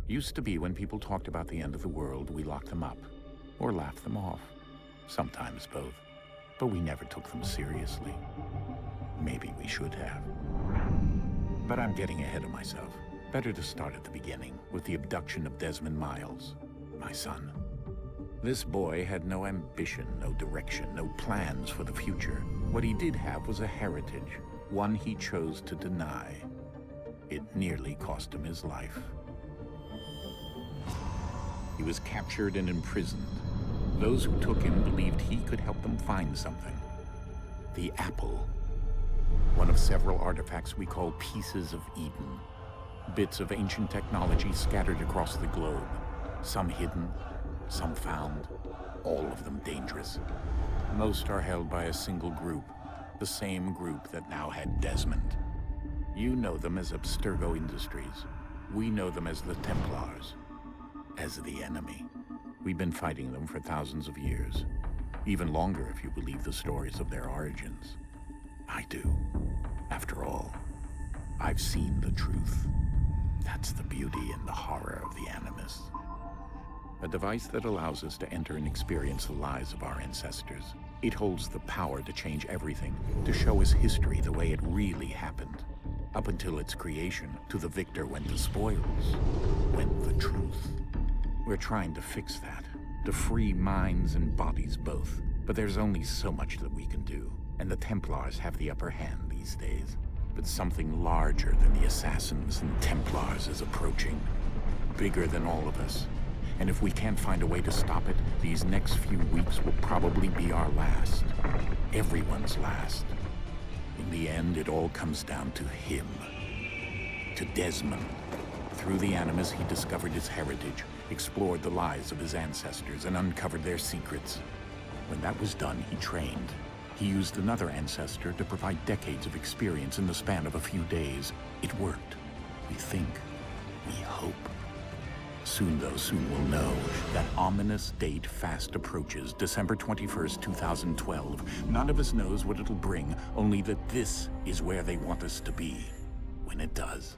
Used to be when people talked about the end of the world, we locked them up, or laughed them off. Sometimes both. But we never took them seriously. Maybe we should have. But I'm getting ahead of myself. Better to start at the beginning, with the abduction of Desmond Miles, my son. This boy had no ambition, no direction, no plans for the future. What he did have was a heritage, one he chose to deny. It nearly cost him his life. He was captured and imprisoned. Those who took him believed he could help them find something. The apple. One of several artifacts we call pieces of Eden. Bits of ancient technology scattered across the globe. Some hidden, some found, all of them dangerous. Most are held by a single group, the same group that now had Desmond. You know them as Abstergo Industries. We know them as the Templars, as the enemy. We've been fighting them for thousands of years, even longer if you believe the stories of their origins. I do. After all, I've seen the truth. That's the beauty and the horror of the Animus. A device that allows us to enter and experience the lives of our ancestors. It holds the power to change everything, to show us history the way it really happened. Up until its creation, to the victor went the spoils, went the truth. We're trying to fix that, to free minds and bodies both. But there's only so much that we can do, and the Templars have the upper hand these days. But something larger than the Assassins and Templars is approaching, bigger than all of us. And if we can't find a way to stop it, these next few weeks will probably be our last. Everyone's last. In the end, it all comes down to him. To Desmond. Through the Animus, he discovered his heritage, explored the lives of his ancestors, and uncovered their secrets. When that was done, he trained. He used another ancestor to provide decades of experience in the span of a few days. It worked. We think. We hope. Soon, though, soon we'll know. That ominous date fast approaches, December 21st, 2012. None of us knows what it'll bring, only that this is where they want us to be, when it does.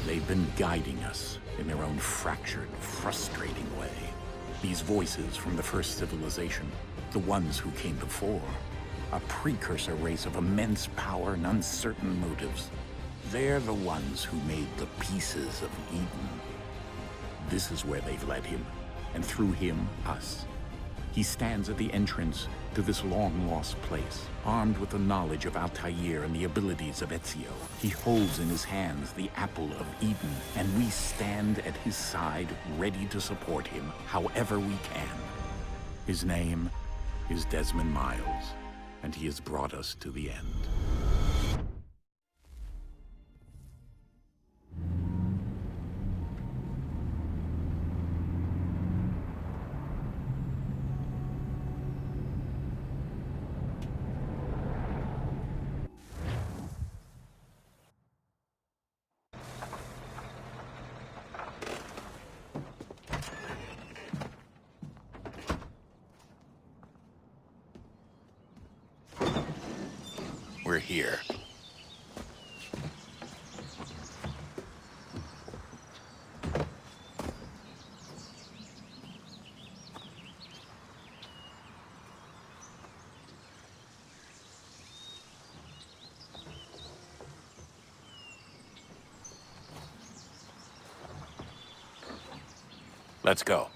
They've been guiding us in their own fractured, frustrating way. These voices from the first civilization, the ones who came before, a precursor race of immense power and uncertain motives. They're the ones who made the pieces of Eden. This is where they've led him, and through him, us. He stands at the entrance to this long-lost place, armed with the knowledge of Altair and the abilities of Ezio. He holds in his hands the apple of Eden, and we stand at his side, ready to support him however we can. His name is Desmond Miles, and he has brought us to the end. We're here. Let's go.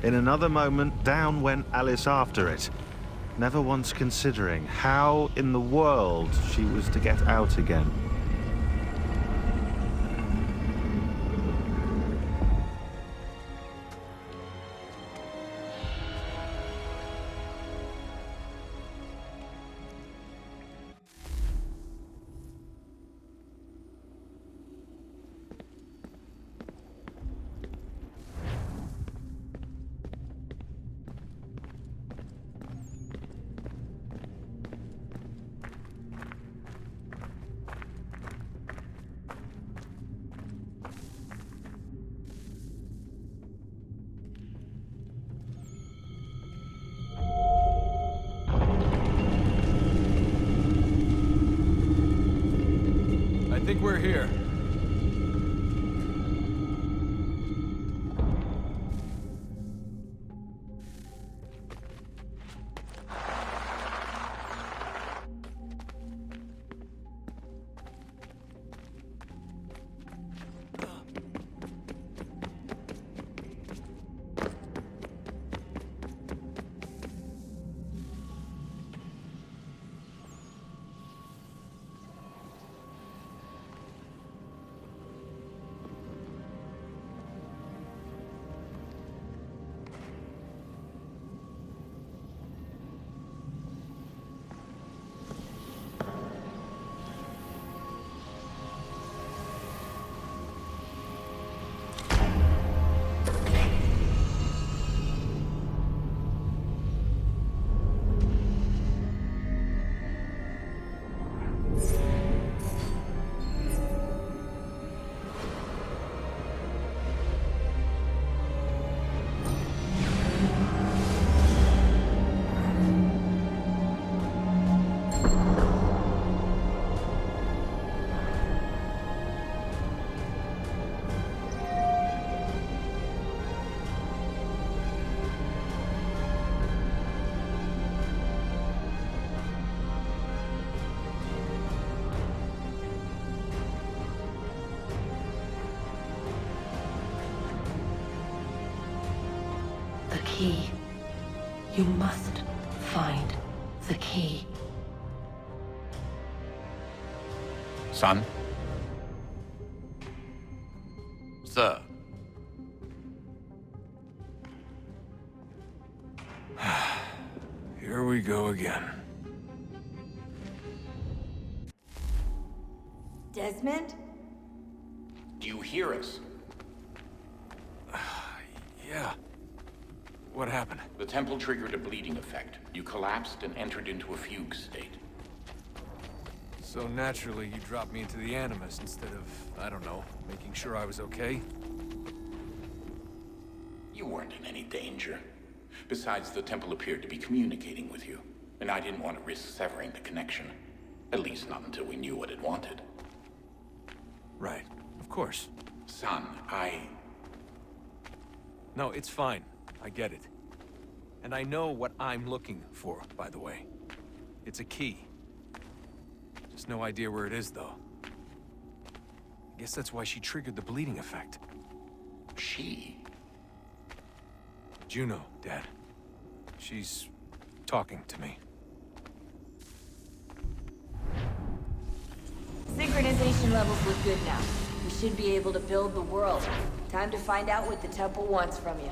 In another moment, down went Alice after it, never once considering how in the world she was to get out again. I think we're here. The key. You must find the key. Son? Sir. Here we go again. Desmond? Do you hear us? Yeah. What happened? The temple triggered a bleeding effect. You collapsed and entered into a fugue state. So naturally, you dropped me into the Animus instead of, I don't know, making sure I was okay? You weren't in any danger. Besides, the temple appeared to be communicating with you, and I didn't want to risk severing the connection. At least not until we knew what it wanted. Right. Of course. Son, No, it's fine. I get it. And I know what I'm looking for, by the way. It's a key. Just no idea where it is, though. I guess that's why she triggered the bleeding effect. She? Juno, Dad. She's talking to me. Synchronization levels look good now. We should be able to build the world. Time to find out what the temple wants from you.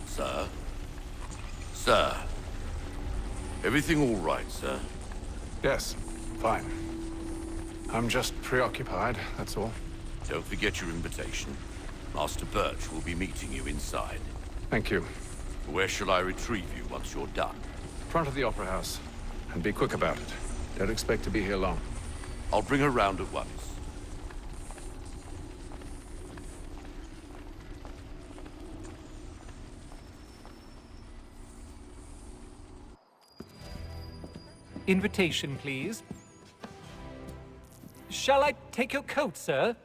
Sir? Sir? Everything all right, sir? Yes, fine. I'm just preoccupied, that's all. Don't forget your invitation. Master Birch will be meeting you inside. Thank you. Where shall I retrieve you once you're done? Front of the Opera House. And be quick about it. Don't expect to be here long. I'll bring her round at once. Invitation, please. Shall I take your coat, sir?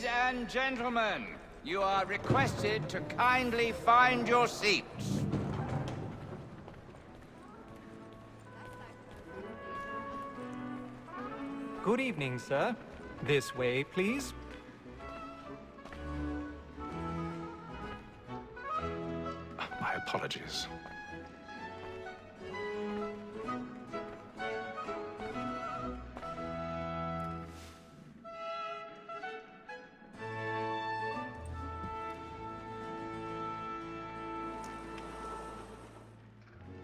and gentlemen, you are requested to kindly find your seats. Good evening, sir. This way, please. My apologies.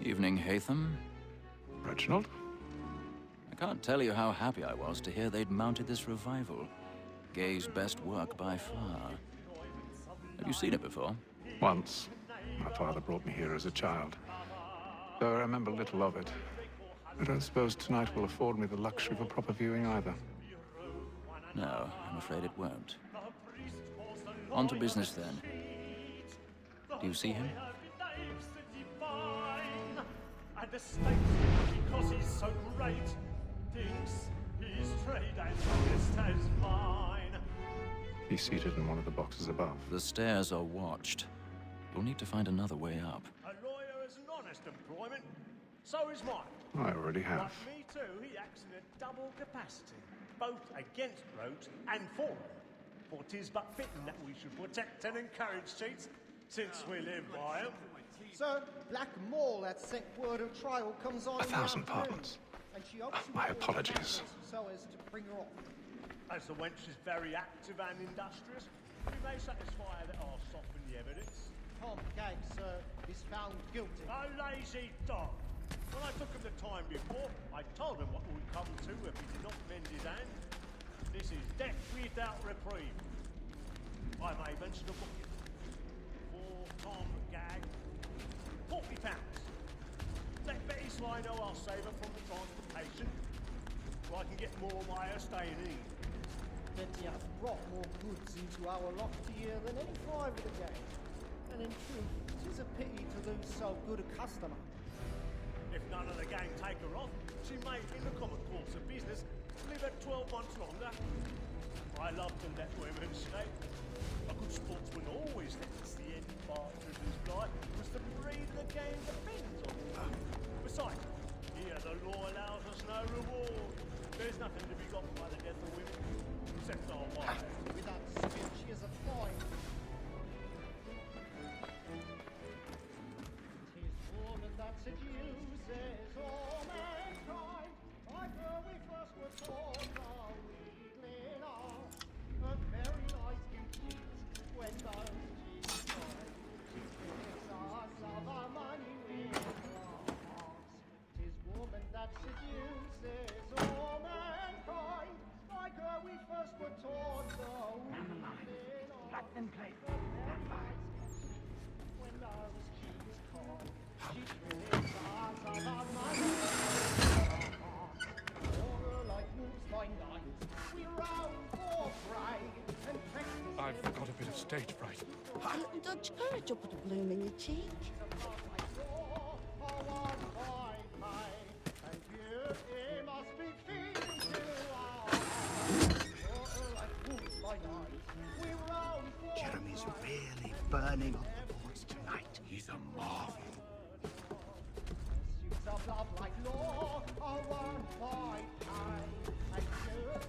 Evening, Hatham. Reginald? I can't tell you how happy I was to hear they'd mounted this revival. Gay's best work by far. Have you seen it before? Once. My father brought me here as a child. Though I remember little of it. I don't suppose tonight will afford me the luxury of a proper viewing either. No, I'm afraid it won't. On to business then. Do you see him? And the state, because he's so great, thinks his trade as honest as mine. He's seated in one of the boxes above. The stairs are watched. You'll need to find another way up. A lawyer is an honest employment, so is mine. I already have. Like me too, he acts in a double capacity, both against rogues and for them. For 'tis but fitting that we should protect and encourage cheats, since we live by them. Sir, Black Mall at sent word of trial comes on. 1,000 pardons. And she hopes you My will apologies. so as to bring her off. As the wench is very active and industrious, we may satisfy her that I'll soften the evidence. Tom Gag, sir, is found guilty. A lazy dog! When I took him the time before, I told him what would come to if he did not mend his hand. This is death without reprieve. I may mention a booking. For Tom Gag, £40. Let Betty Sly know I'll save her from the transportation, so I can get more of my staying in. Betty hath brought more goods into our loft here than any private again. And in truth, 'tis a pity to lose so good a customer. If none of the gang take her off, she may, in the common course of business, live at 12 months longer. I love to let women stay. A good sportsman always lets the end partridges fly, because the breed of the game depends on her. Besides, here the law allows us no reward. There's nothing to be got by the death of women, except our wives. Without spirit, she is a fine. 'Tis woman that seduces all mankind. Like her we first were taught our wheedling on. A very nice beauty when those cheats find. She gives us of our money with loss. 'Tis woman that seduces all mankind. Like her we first were taught the wheedling on. Let them play. When those cheats call, she gives us of our money with loss. Like wolves by night, we roam for prey and practice. I've got a bit of stage fright. A little Dutch courage will put a bloom in your cheek. Jeremy's really burning on the boards tonight. He's a marvel. Of love like law are one by time, and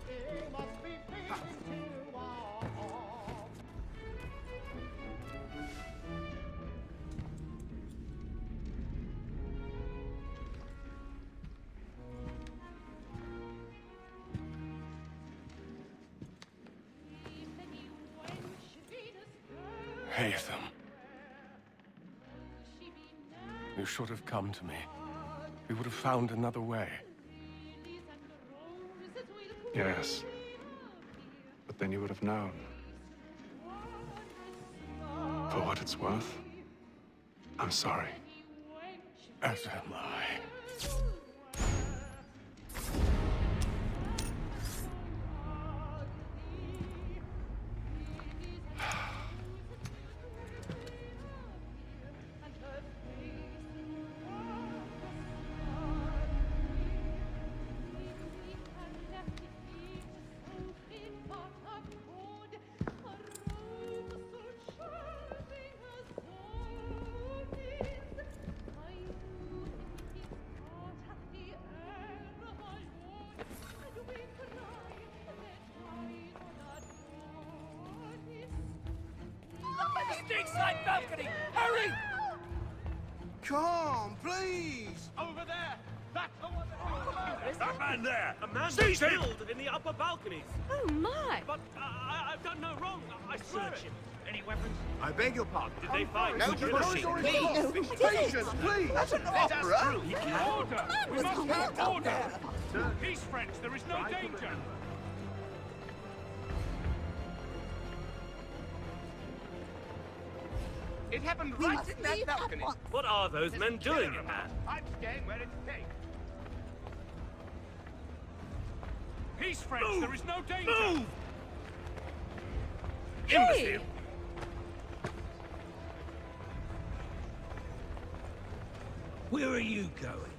you must be feeling to all. Hatham. You should have come to me. We would have found another way. Yes. But then you would have known. For what it's worth, I'm sorry. As am I. stage side balcony! Hurry! Come, please! Over there! That's the one That man there! A man was Seize him! killed in the upper balconies! Oh, my! But I've done no wrong, I swear it. Any weapons? I beg your pardon. Did they find... No, Would you pushing, like- please! Patience, please! That's an opera! Order! We must have order! Peace, friends, there is no danger! It happened right in that balcony. What are those men doing in there? I'm staying where it's safe. Peace, friends, there is no danger! Move! Imbecile! Where are you going?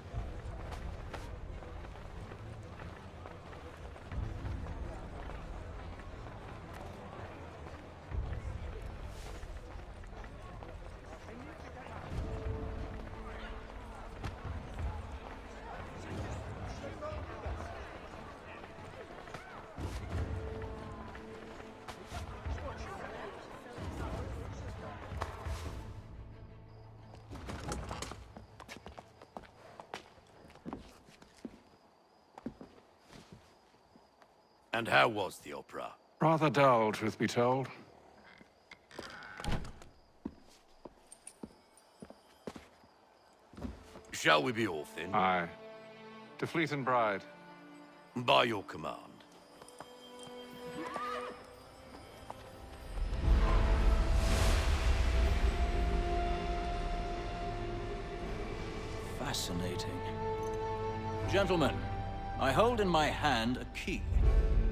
And how was the opera? Rather dull, truth be told. Shall we be off then? Aye. To Fleet and Bride. By your command. Fascinating. Gentlemen, I hold in my hand a key.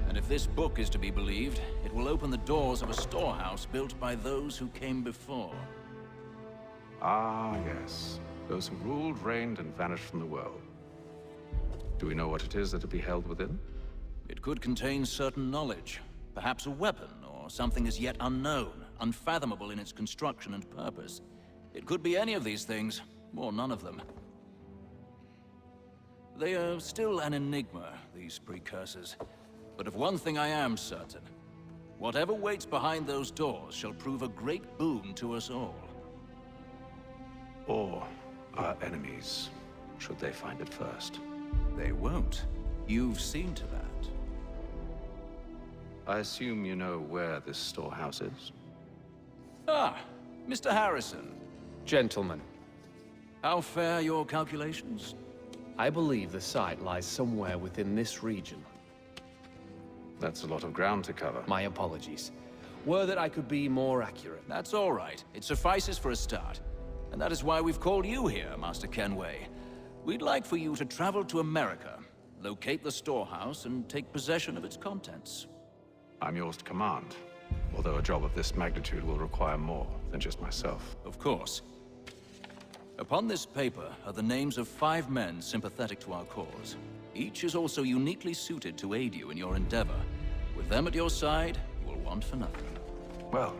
And if this book is to be believed, it will open the doors of a storehouse built by those who came before. Ah, yes. Those who ruled, reigned, and vanished from the world. Do we know what it is that will be held within? It could contain certain knowledge, perhaps a weapon, or something as yet unknown, unfathomable in its construction and purpose. It could be any of these things, or none of them. They are still an enigma, these precursors. But of one thing I am certain. Whatever waits behind those doors shall prove a great boon to us all. Or our enemies, should they find it first. They won't. You've seen to that. I assume you know where this storehouse is? Ah, Mr. Harrison. Gentlemen, How fare your calculations? I believe the site lies somewhere within this region. That's a lot of ground to cover. My apologies. Were that I could be more accurate. That's all right. It suffices for a start. And that is why we've called you here, Master Kenway. We'd like for you to travel to America, locate the storehouse, and take possession of its contents. I'm yours to command, although a job of this magnitude will require more than just myself. Of course. Upon this paper are the names of 5 men sympathetic to our cause. Each is also uniquely suited to aid you in your endeavor. With them at your side, you will want for nothing. Well,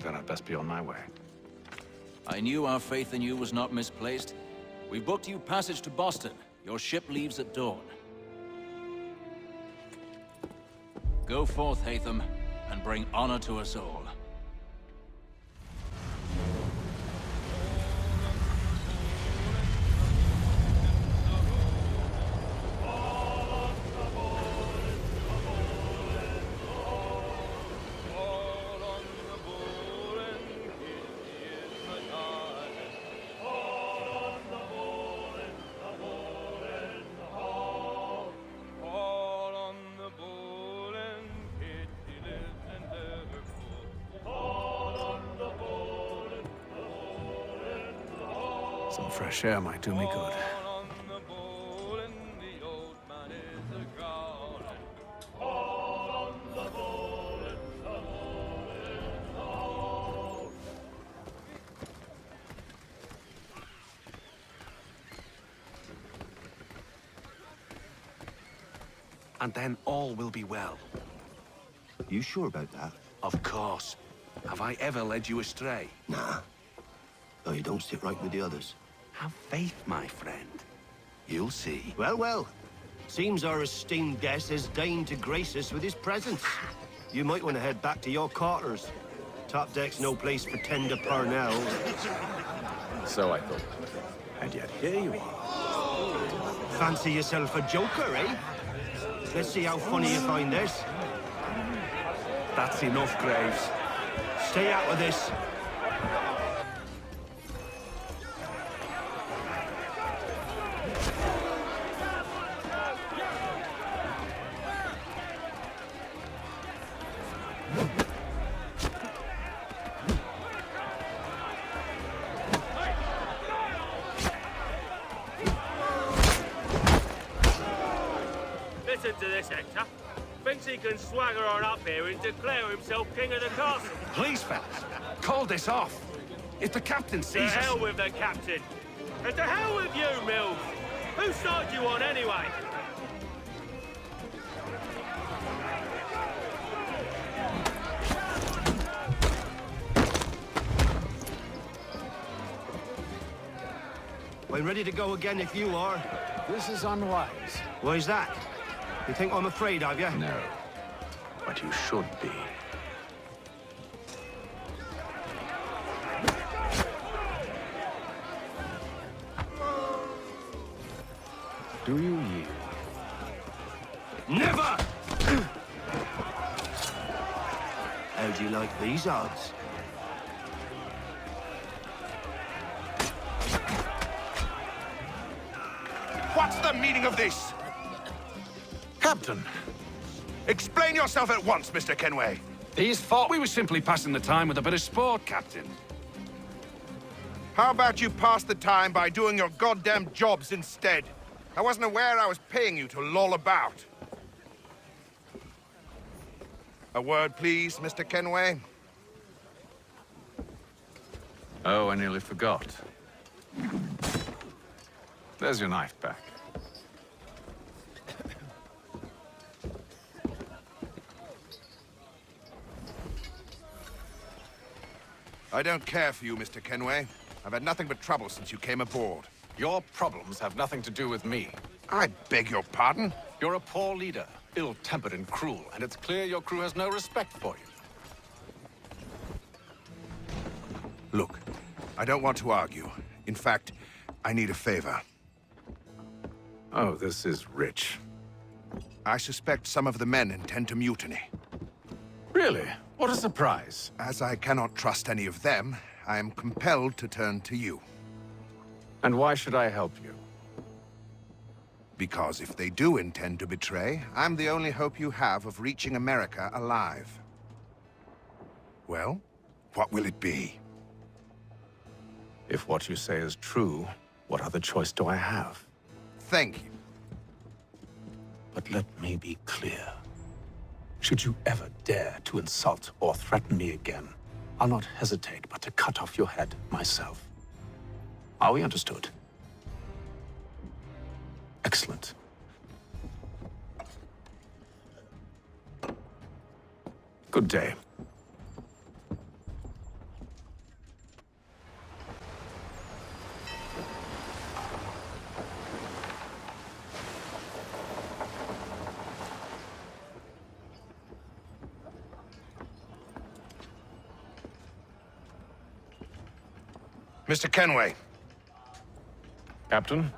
then I'd best be on my way. I knew our faith in you was not misplaced. We booked you passage to Boston. Your ship leaves at dawn. Go forth, Hatham, and bring honor to us all. Some fresh air might do me good. And then all will be well. You sure about that? Of course. Have I ever led you astray? Nah. Though you don't sit right with the others. Have faith, my friend. You'll see. Well, well. Seems our esteemed guest has deigned to grace us with his presence. You might want to head back to your quarters. Top deck's no place for tender parnells. So I thought. And yet here you are. Fancy yourself a joker, eh? Let's see how funny you find this. That's enough, Graves. Stay out of this. Listen to this, Hector. Thinks he can swagger on up here and declare himself king of the castle. Please, fellas, call this off. If the captain To sees us... hell with the captain. And to hell with you, Mills. Whose side you on, anyway? I'm ready to go again if you are. This is unwise. Why's that? You think I'm afraid of you? No, but you should be. Do you yield? Never! How do you like these odds? What's the meaning of this? Captain, explain yourself at once, Mr. Kenway. These thought we were simply passing the time with a bit of sport, Captain. How about you pass the time by doing your goddamn jobs instead? I wasn't aware I was paying you to loll about. A word, please, Mr. Kenway. Oh, I nearly forgot. There's your knife back. I don't care for you, Mr. Kenway. I've had nothing but trouble since you came aboard. Your problems have nothing to do with me. I beg your pardon? You're a poor leader, ill-tempered and cruel, and it's clear your crew has no respect for you. Look, I don't want to argue. In fact, I need a favor. Oh, this is rich. I suspect some of the men intend to mutiny. Really? What a surprise. As I cannot trust any of them, I am compelled to turn to you. And why should I help you? Because if they do intend to betray, I'm the only hope you have of reaching America alive. Well, what will it be? If what you say is true, what other choice do I have? Thank you. But let me be clear. Should you ever dare to insult or threaten me again, I'll not hesitate but to cut off your head myself. Are we understood? Excellent. Good day. Mr. Kenway. Captain?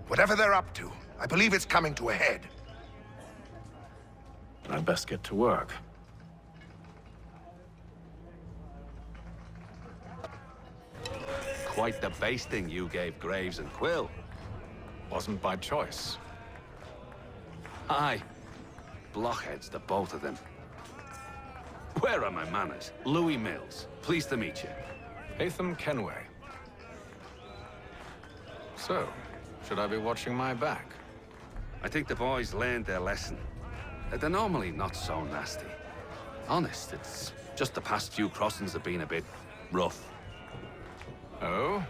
Whatever they're up to, I believe it's coming to a head. I'd best get to work. Quite the basting you gave Graves and Quill. Wasn't by choice. Aye. Blockheads, the both of them. Where are my manners? Louis Mills. Pleased to meet you. Hatham Kenway. So, should I be watching my back? I think the boys learned their lesson. They're normally not so nasty. Honest, it's just the past few crossings have been a bit rough. Oh?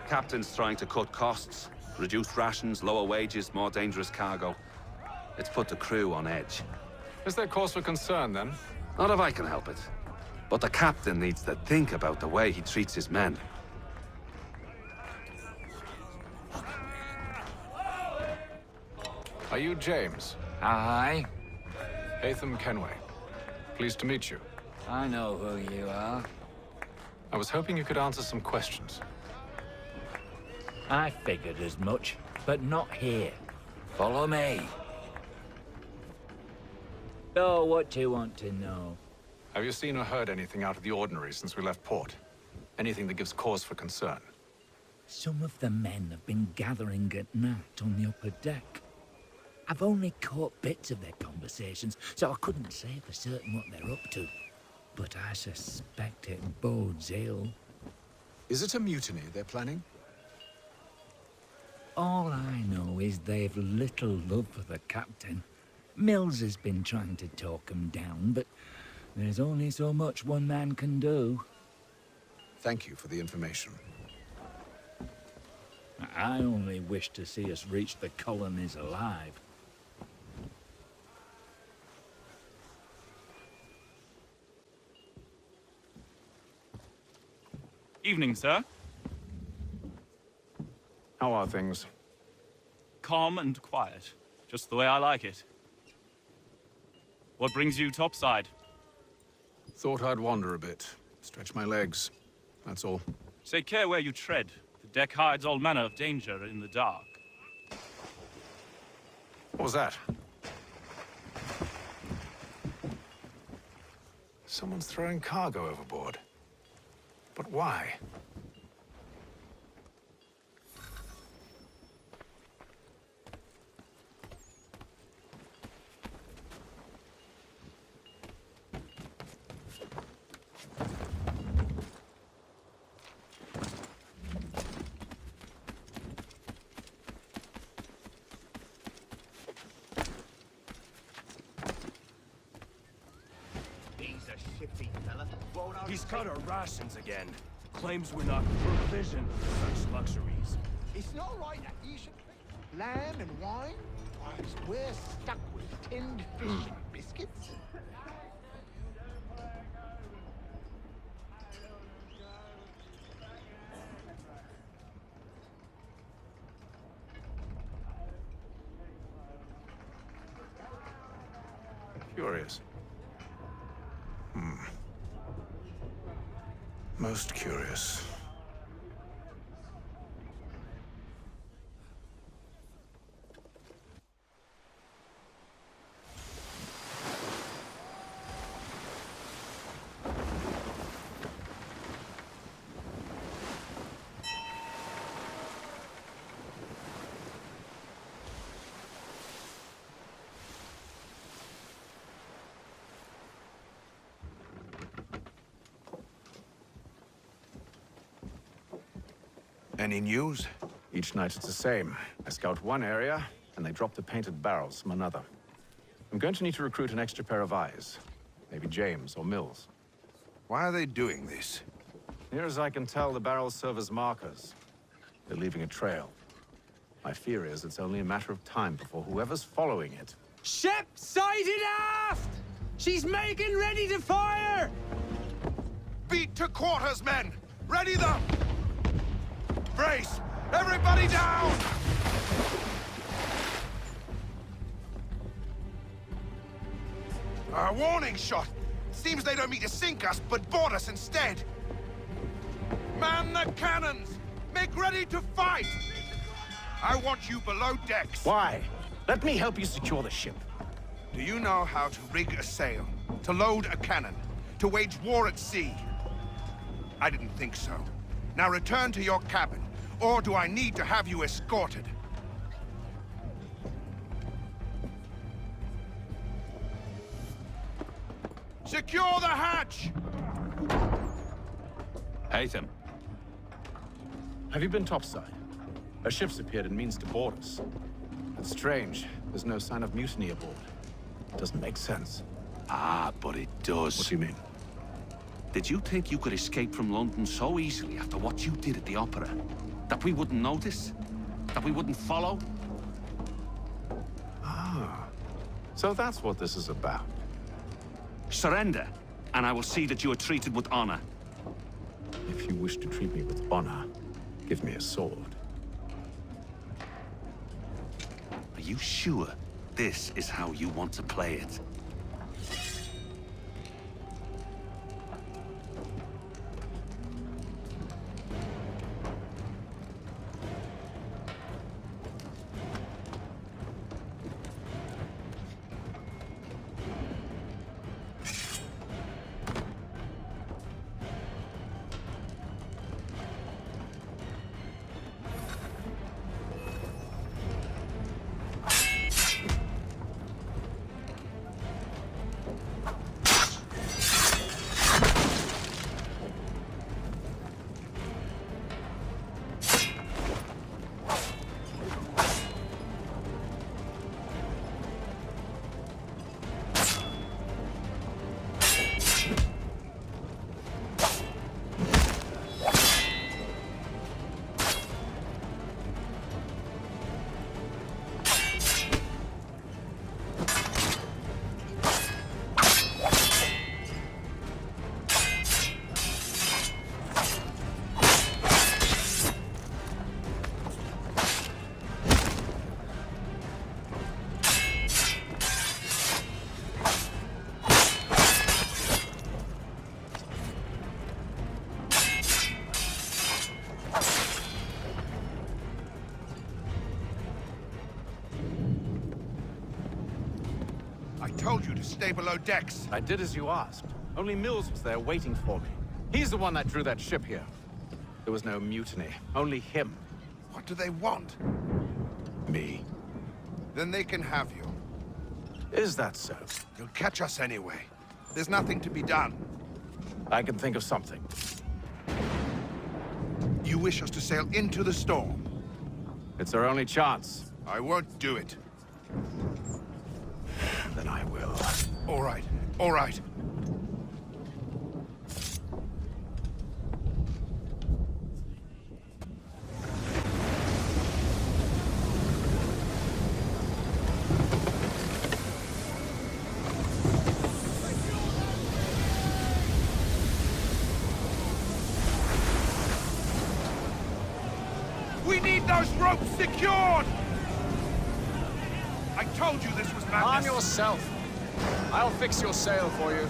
Captain's trying to cut costs. Reduced rations, lower wages, more dangerous cargo. It's put the crew on edge. Is there cause for concern, then? Not if I can help it. But the captain needs to think about the way he treats his men. Are you James? Aye. Hatham Kenway. Pleased to meet you. I know who you are. I was hoping you could answer some questions. I figured as much, but not here. Follow me. So, what do you want to know? Have you seen or heard anything out of the ordinary since we left port? Anything that gives cause for concern? Some of the men have been gathering at night on the upper deck. I've only caught bits of their conversations, so I couldn't say for certain what they're up to. But I suspect it bodes ill. Is it a mutiny they're planning? All I know is they've little love for the captain. Mills has been trying to talk 'em down, but there's only so much one man can do. Thank you for the information. I only wish to see us reach the colonies alive. Evening, sir. How are things? Calm and quiet. Just the way I like it. What brings you topside? Thought I'd wander a bit. Stretch my legs. That's all. Take care where you tread. The deck hides all manner of danger in the dark. What was that? Someone's throwing cargo overboard. But why? He's cut our rations again. Claims we're not provisioned for such luxuries. It's not right that you should drink lamb and wine, whilst we're stuck with tinned fish and biscuits. Curious. Most curious. Any news? Each night it's the same. I scout one area, and they drop the painted barrels from another. I'm going to need to recruit an extra pair of eyes. Maybe James or Mills. Why are they doing this? Near as I can tell, the barrels serve as markers. They're leaving a trail. My fear is it's only a matter of time before whoever's following it... Ship sighted aft! She's making ready to fire! Beat to quarters, men! Ready them! Brace! Everybody down! A warning shot! Seems they don't mean to sink us, but board us instead! Man the cannons! Make ready to fight! I want you below decks. Why? Let me help you secure the ship. Do you know how to rig a sail? To load a cannon? To wage war at sea? I didn't think so. Now return to your cabin, or do I need to have you escorted? Secure the hatch! Hatham. Have you been topside? A ship's appeared and means to board us. It's strange. There's no sign of mutiny aboard. It doesn't make sense. Ah, but it does. What do you mean? Did you think you could escape from London so easily after what you did at the opera? That we wouldn't notice? That we wouldn't follow? Ah. So that's what this is about. Surrender, and I will see that you are treated with honor. If you wish to treat me with honor, give me a sword. Are you sure this is how you want to play it? stay below decks. I did as you asked. Only Mills was there waiting for me. He's the one that drew that ship here. There was no mutiny, only him. What do they want? Me. Then they can have you. Is that so? You'll catch us anyway. There's nothing to be done. I can think of something. You wish us to sail into the storm? It's our only chance. I won't do it. Then I will. All right, all right. We need those ropes secured! I told you this was madness. Arm yourself. I'll fix your sail for you.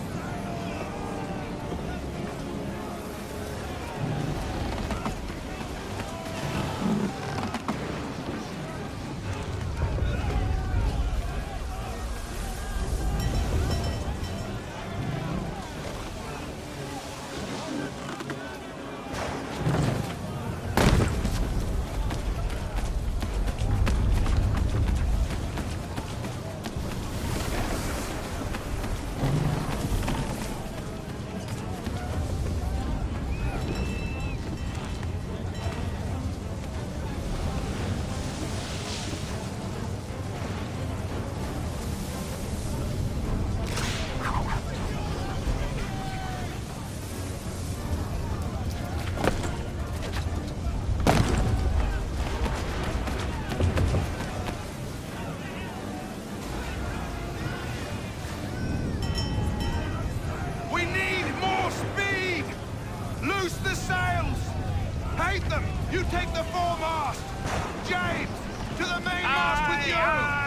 You take the foremast! James, to the mainmast with you!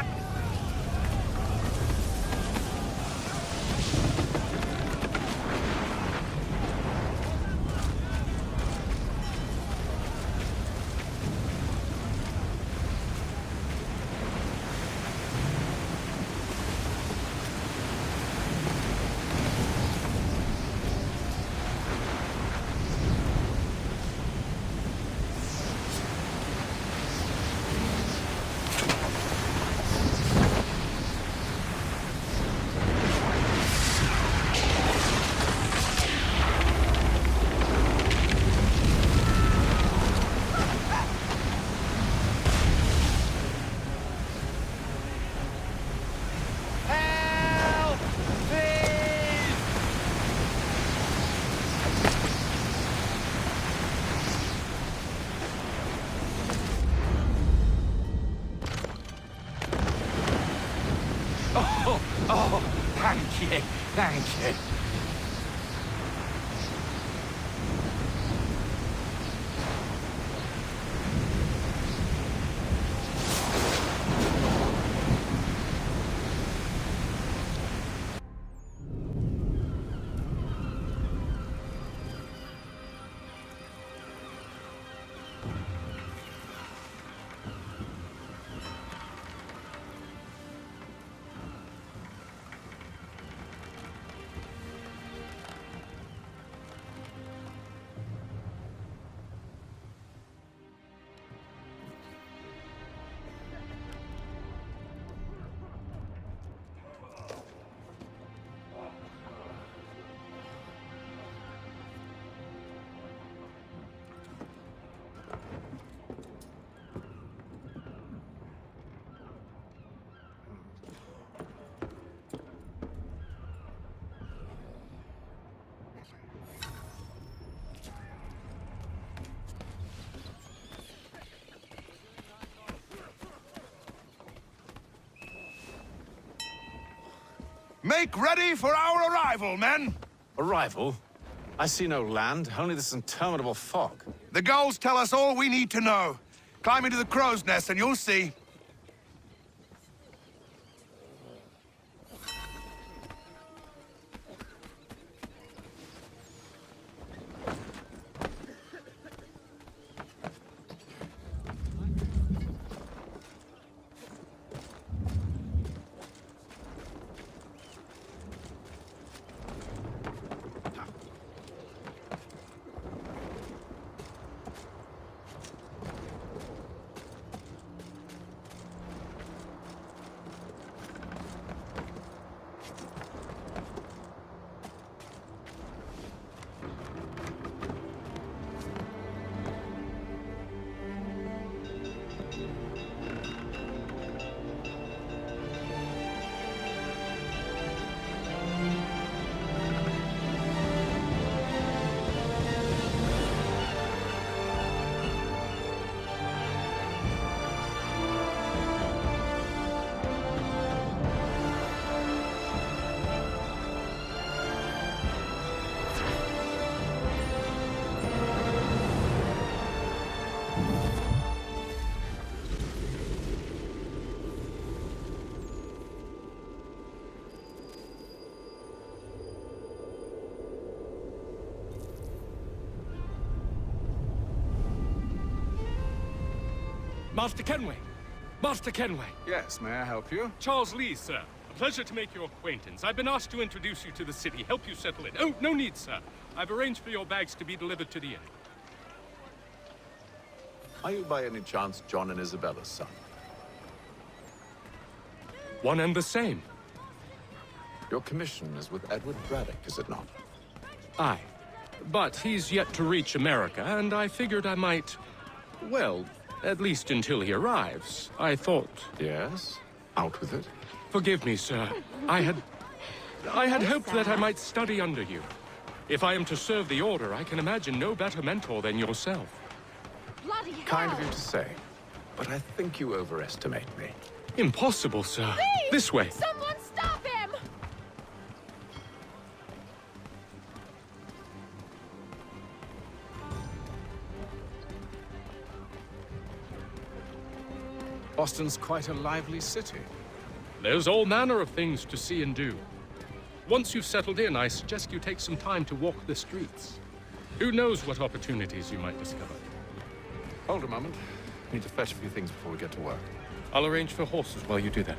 Oh, thank you, thank you. Make ready for our arrival, men! Arrival? I see no land, only this interminable fog. The gulls tell us all we need to know. Climb into the crow's nest and you'll see. Master Kenway! Master Kenway! Yes, may I help you? Charles Lee, sir. A pleasure to make your acquaintance. I've been asked to introduce you to the city, help you settle in. Oh, no need, sir. I've arranged for your bags to be delivered to the inn. Are you by any chance John and Isabella's son? One and the same. Your commission is with Edward Braddock, is it not? Aye. But he's yet to reach America, and I figured I might... Well, at least until he arrives. I thought... Yes? Out with it. Forgive me, sir. I had hoped that I might study under you. If I am to serve the Order, I can imagine no better mentor than yourself. Bloody hell! Kind of you to say, but I think you overestimate me. Impossible, sir. Please! This way. Someone stop him! Boston's quite a lively city. There's all manner of things to see and do. Once you've settled in, I suggest you take some time to walk the streets. Who knows what opportunities you might discover. Hold a moment. Need to fetch a few things before we get to work. I'll arrange for horses while you do that.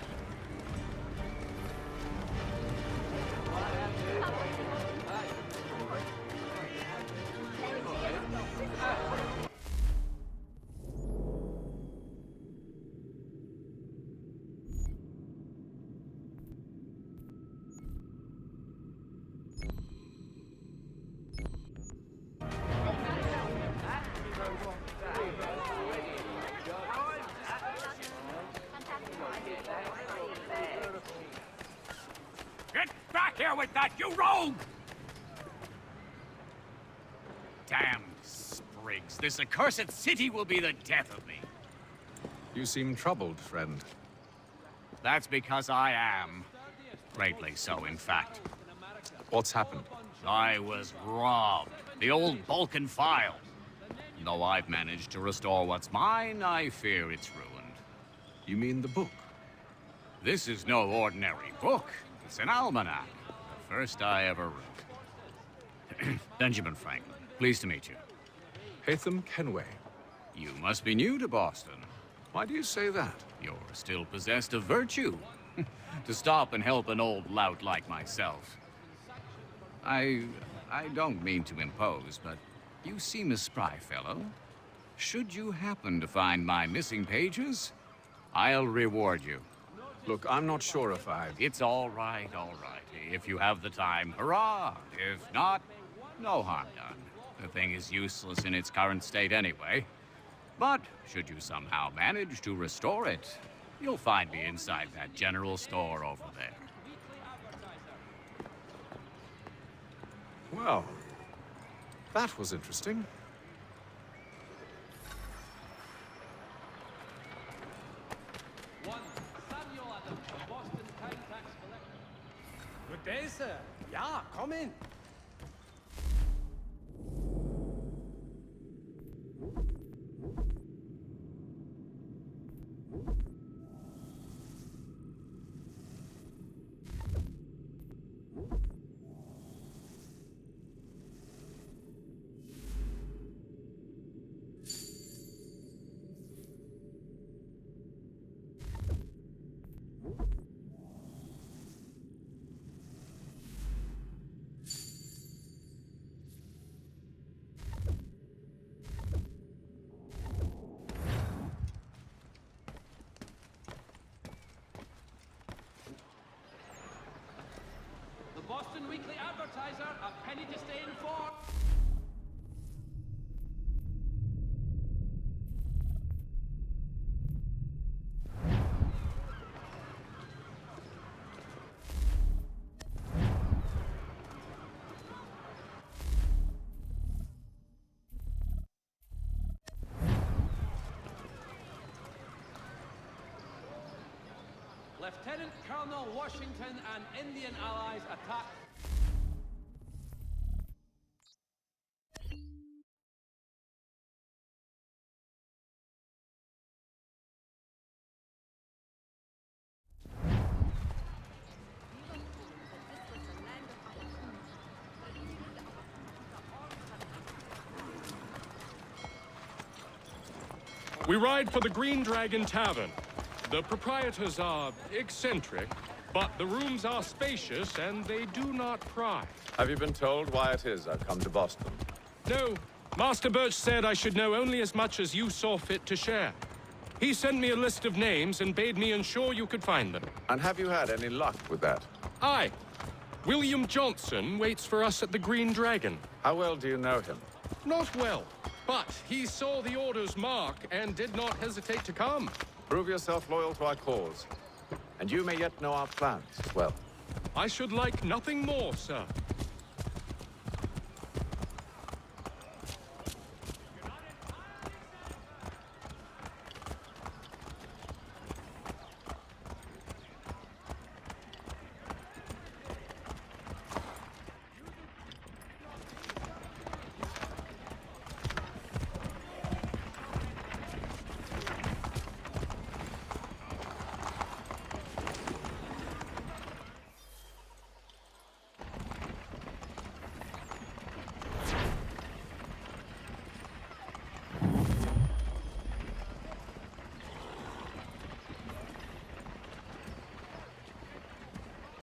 Get back here with that, you rogue! Damn sprigs. This accursed city will be the death of me. You seem troubled, friend. That's because I am. Greatly so, in fact. What's happened? I was robbed. The old Balkan file. Though I've managed to restore what's mine, I fear it's ruined. You mean the book? This is no ordinary book. It's an almanac. The first I ever wrote. Benjamin Franklin, pleased to meet you. Hatham Kenway. You must be new to Boston. Why do you say that? You're still possessed of virtue. To stop and help an old lout like myself. I don't mean to impose, but you seem a spry fellow. Should you happen to find my missing pages, I'll reward you. Look, I'm not sure if I've... It's all right, all right. If you have the time, hurrah! If not, no harm done. The thing is useless in its current state anyway. But should you somehow manage to restore it, you'll find me inside that general store over there. Well, that was interesting. Good day, sir. Yeah, come in. Boston Weekly Advertiser, a penny to stay informed. Lieutenant Colonel Washington and Indian allies attack. We ride for the Green Dragon Tavern. The proprietors are eccentric, but the rooms are spacious and they do not pry. Have you been told why it is I've come to Boston? No. Master Birch said I should know only as much as you saw fit to share. He sent me a list of names and bade me ensure you could find them. And have you had any luck with that? Aye. William Johnson waits for us at the Green Dragon. How well do you know him? Not well, but he saw the order's mark and did not hesitate to come. Prove yourself loyal to our cause, and you may yet know our plans as well. I should like nothing more, sir.